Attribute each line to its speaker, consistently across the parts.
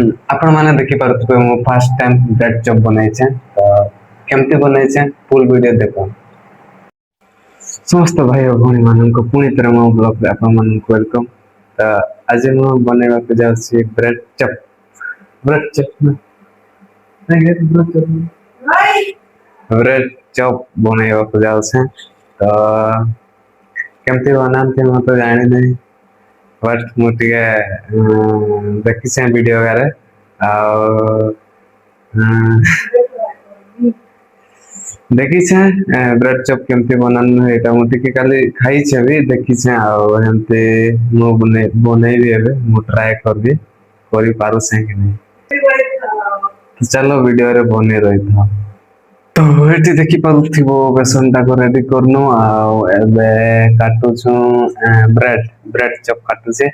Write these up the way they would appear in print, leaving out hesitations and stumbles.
Speaker 1: आपण माने देखि पारुथबे मो फर्स्ट टाइम ब्रेड चॉप बनाइछे तो केमते बनाइछे फुल वीडियो देखो समस्त भाई और भौणी माननको पुणी तरह मो ब्लॉग रे आपण माननको वेलकम तो आज मो बनेवा को जाउछि ब्रेड चॉप नहीं ब्रेड चॉप बनेवा को जाउछि तो केमते बनाते म तो जानि नै फर्स्ट मु टिके देखि से वीडियो गारे आ देखी छे ब्रेड चॉप केमती बनान एटा मु टिके खाली खाई छे भी देखी छे आ हमते मु बने भी एबे मु ट्राई करबी करि पारो से कि नहीं तो चलो वीडियो रे बने रही था तो एटी देखि पारुथिबो बेसन टा को रेडी करनो आ एबे काटू छु ब्रेड ब्रेड चॉप काटू छे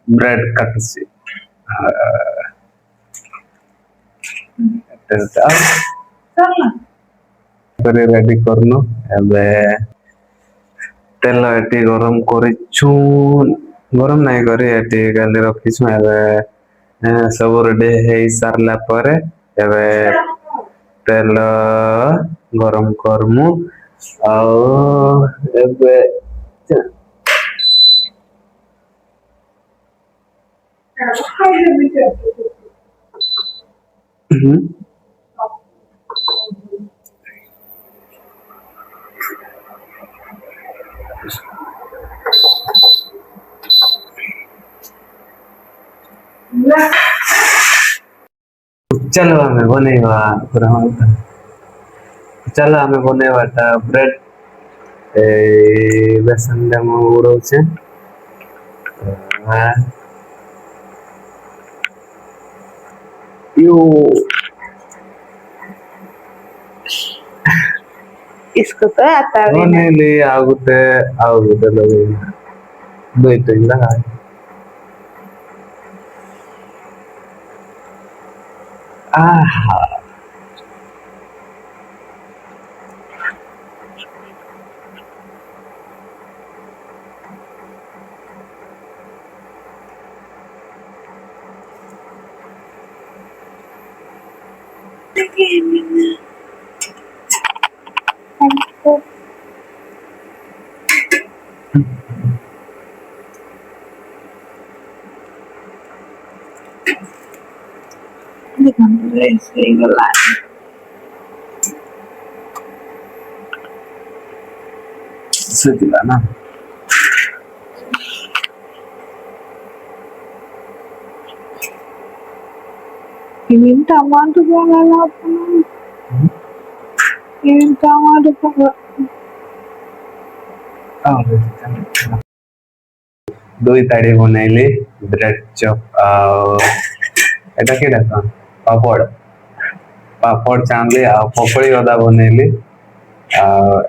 Speaker 1: ब्रेड काटू छे रेडी करनो एबे तेल एटी गरम करिछु गरम नहीं करे एटी गाली रखिछु एबे सब रेडी हे सारला परे एबे तेल गरम करमु आ एबे चलो हमें बनेवा चलो हमें बनेवा ता ब्रेड बेसन डेमो उड़ो छे यू
Speaker 2: इसको तो आता भी
Speaker 1: नहीं ले आगुते लगे दो तो लगा आहा sedih na
Speaker 2: ini taman tu jangan apa ini taman tu
Speaker 1: দুই তাড়ি বনাইলি ব্রেড চপ এটা কি দেখো পাপড় পাপড় চাঁদলি আর পপড়ি অদা বনাইলি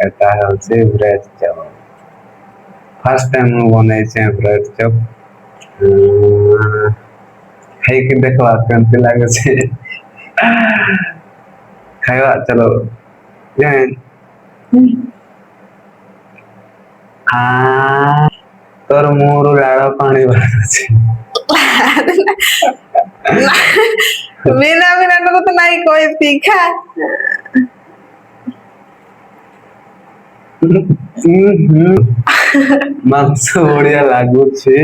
Speaker 1: এটা হচ্ছে ব্রেড চপ ফার্স্ট টাইম মু বনাইছে ব্রেড চপ খাইকি দেখবা কেমতি লাগুছে খাইবা চলো तोर मोर लाड़ पानी बाहरुछि
Speaker 2: बिना बिना तो नहीं कोई तीखा
Speaker 1: मांस बढ़िया लागुछि।